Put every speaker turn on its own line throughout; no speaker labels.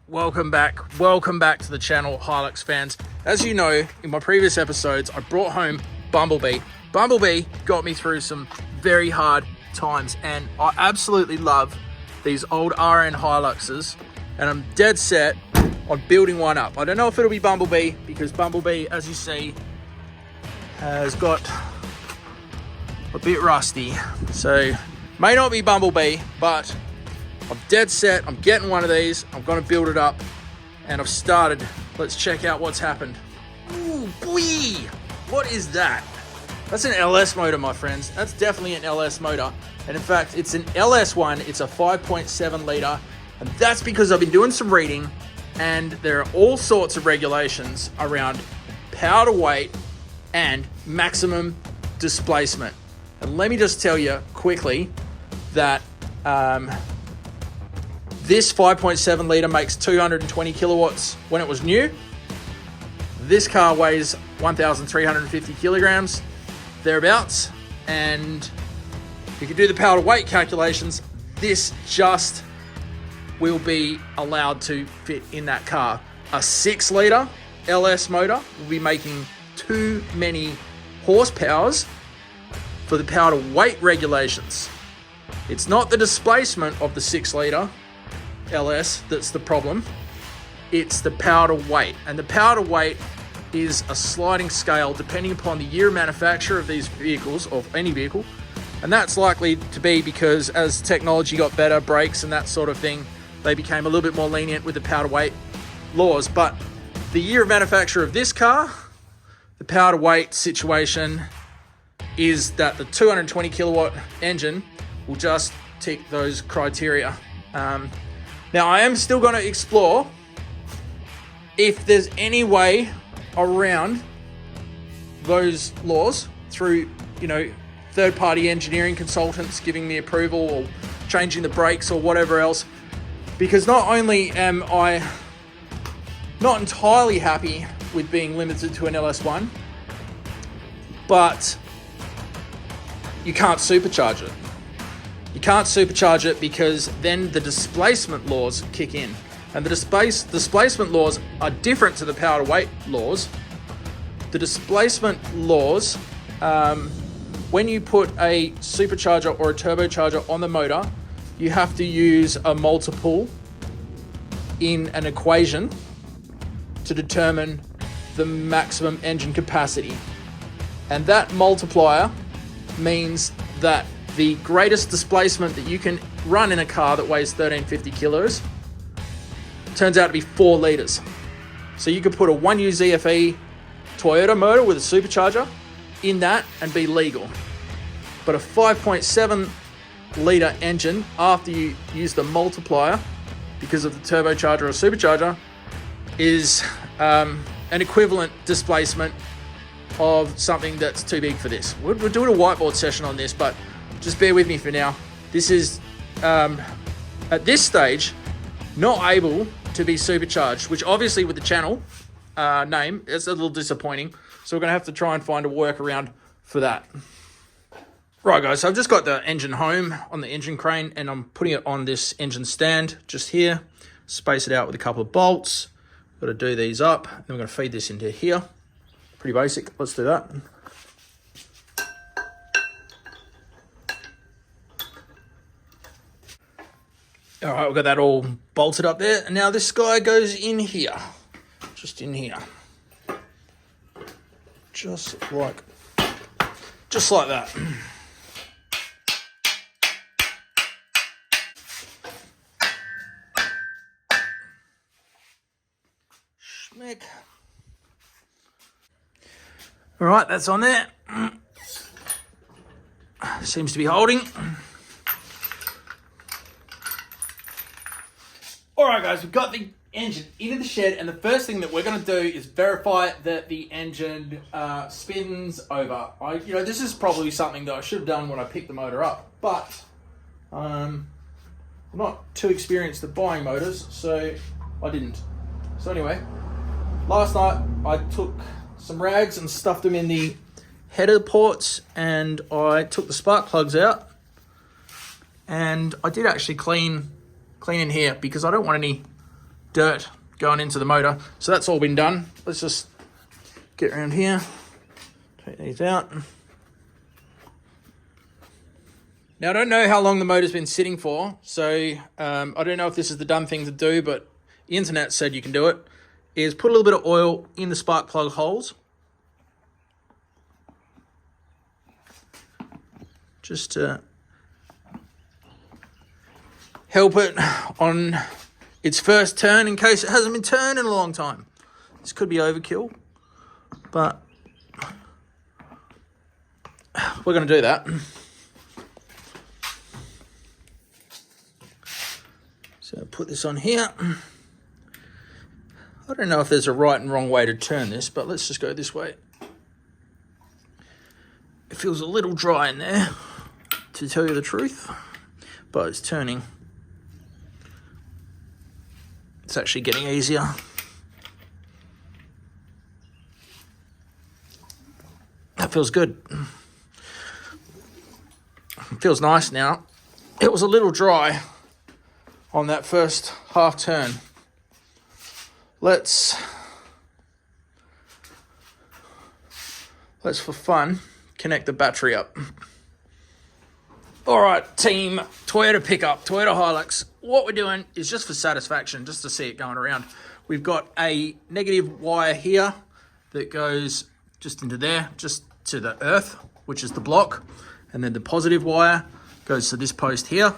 welcome back to the channel, Hilux fans. As you know, in my previous episodes, I brought home Bumblebee. Bumblebee got me through some very hard times, and I absolutely love these old RN Hiluxes, and I'm dead set on building one up. I don't know if it'll be Bumblebee, because Bumblebee, as you see, has got a bit rusty, so may not be Bumblebee, but I'm dead set. I'm getting one of these. I'm going to build it up, and I've started. Let's check out what's happened. Ooh, boy! What is that? That's an LS motor, my friends. That's definitely an LS motor. And in fact, it's an LS1. It's a 5.7 litre. And that's because I've been doing some reading, and there are all sorts of regulations around power to weight and maximum displacement. And let me just tell you quickly that this 5.7 litre makes 220 kilowatts when it was new. This car weighs 1,350 kilograms, thereabouts. And if you can do the power to weight calculations, this just will be allowed to fit in that car. A 6 litre LS motor will be making too many horsepowers for the power to weight regulations. It's not the displacement of the 6 litre LS that's the problem. It's the power to weight, and the power to weight is a sliding scale depending upon the year of manufacture of these vehicles, or any vehicle, and that's likely to be because as technology got better, brakes and that sort of thing, they became a little bit more lenient with the power to weight laws. But the year of manufacture of this car, the power to weight situation is that the 220 kilowatt engine will just tick those criteria. Now, I am still going to explore if there's any way around those laws through, third-party engineering consultants giving me approval or changing the brakes or whatever else. Because not only am I not entirely happy with being limited to an LS1, but you can't supercharge it. You can't supercharge it because then the displacement laws kick in. And the displacement laws are different to the power to weight laws. The displacement laws, when you put a supercharger or a turbocharger on the motor, you have to use a multiple in an equation to determine the maximum engine capacity. And that multiplier means that the greatest displacement that you can run in a car that weighs 1,350 kilos turns out to be 4 litres. So you could put a 1UZFE Toyota motor with a supercharger in that and be legal. But a 5.7 litre engine, after you use the multiplier because of the turbocharger or supercharger, is an equivalent displacement of something that's too big for this. We're doing a whiteboard session on this, but just bear with me for now. This is, at this stage, not able to be supercharged, which obviously with the channel name, it's a little disappointing. So we're going to have to try and find a workaround for that. Right, guys, so I've just got the engine home on the engine crane, and I'm putting it on this engine stand just here. Space it out with a couple of bolts. Got to do these up. Then we're going to feed this into here. Pretty basic. Let's do that. All right, we've got that all bolted up there. And now this guy goes in here. Just in here. Just like that. Schmick. All right, that's on there. Seems to be holding. All right, guys, we've got the engine into the shed, and the first thing that we're going to do is verify that the engine spins over. This is probably something that I should have done when I picked the motor up, but I'm not too experienced at buying motors, so I didn't. So anyway, last night I took some rags and stuffed them in the header ports, and I took the spark plugs out, and I did actually clean in here because I don't want any dirt going into the motor. So that's all been done. Let's just get around here, take these out. Now, I don't know how long the motor's been sitting for, so I don't know if this is the done thing to do, but the internet said you can do it, is put a little bit of oil in the spark plug holes. Just to help it on its first turn in case it hasn't been turned in a long time. This could be overkill, but we're going to do that. So put this on here. I don't know if there's a right and wrong way to turn this, but let's just go this way. It feels a little dry in there, to tell you the truth, but it's turning. It's actually getting easier. That feels good. It feels nice now. It was a little dry on that first half turn. Let's for fun connect the battery up. All right, team Toyota pickup, Toyota Hilux. What we're doing is just for satisfaction, just to see it going around. We've got a negative wire here that goes just into there, just to the earth, which is the block. And then the positive wire goes to this post here.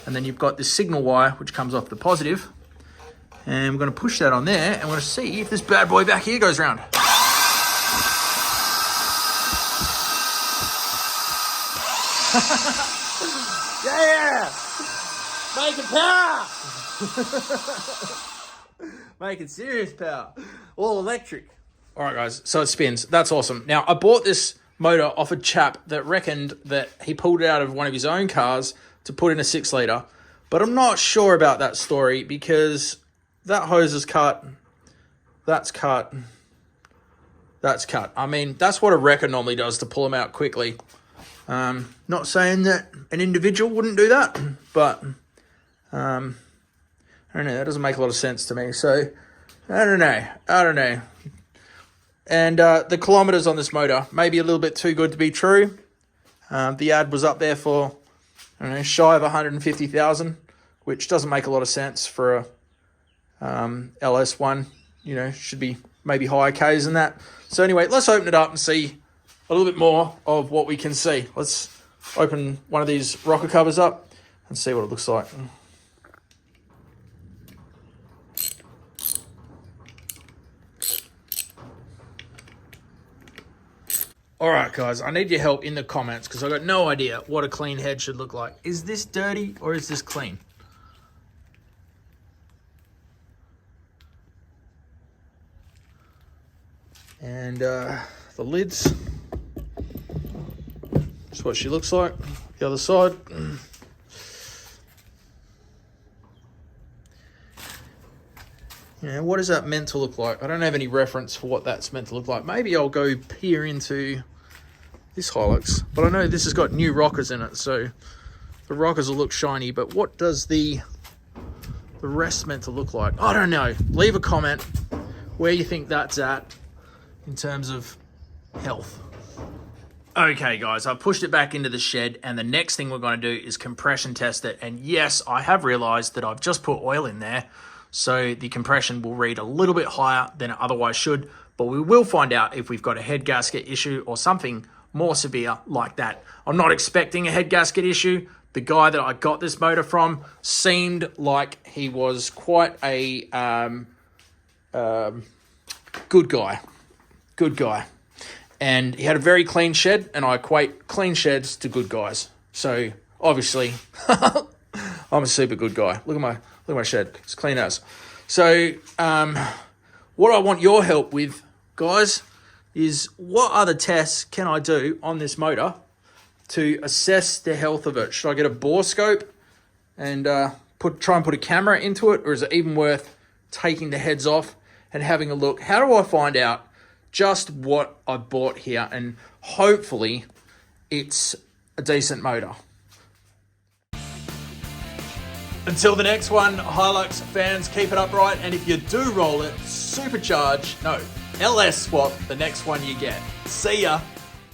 And then you've got this signal wire, which comes off the positive. And we're going to push that on there, and we're going to see if this bad boy back here goes round. Yeah! Making power! Making serious power. All electric. All right, guys, so it spins. That's awesome. Now, I bought this motor off a chap that reckoned that he pulled it out of one of his own cars to put in a 6-litre. But I'm not sure about that story because that hose is cut. That's cut. That's cut. I mean, that's what a wrecker normally does to pull them out quickly. Not saying that an individual wouldn't do that, but I don't know. That doesn't make a lot of sense to me. So I don't know. And the kilometers on this motor may be a little bit too good to be true. The ad was up there for, I don't know, shy of 150,000, which doesn't make a lot of sense for a LS1. You know, should be maybe higher Ks than that. So anyway, let's open it up and see a little bit more of what we can see. Let's open one of these rocker covers up and see what it looks like. All right, guys, I need your help in the comments because I've got no idea what a clean head should look like. Is this dirty or is this clean? And the lids, that's what she looks like. The other side. Yeah, what is that meant to look like? I don't have any reference for what that's meant to look like. Maybe I'll go peer into this Hilux, but I know this has got new rockers in it, so the rockers will look shiny, but what does the rest meant to look like? I don't know. Leave a comment where you think that's at in terms of health. Okay, guys, I've pushed it back into the shed, and the next thing we're going to do is compression test it. And yes, I have realized that I've just put oil in there, so the compression will read a little bit higher than it otherwise should, but we will find out if we've got a head gasket issue or something more severe like that. I'm not expecting a head gasket issue. The guy that I got this motor from seemed like he was quite a good guy. Good guy. And he had a very clean shed, and I equate clean sheds to good guys. So obviously, I'm a super good guy. Look at my shed. It's clean as. So what I want your help with, guys, is what other tests can I do on this motor to assess the health of it? Should I get a bore scope and try and put a camera into it, or is it even worth taking the heads off and having a look? How do I find out just what I bought here, and hopefully it's a decent motor? Until the next one, Hilux fans, keep it upright, and if you do roll it, LS Swap, the next one you get. See ya.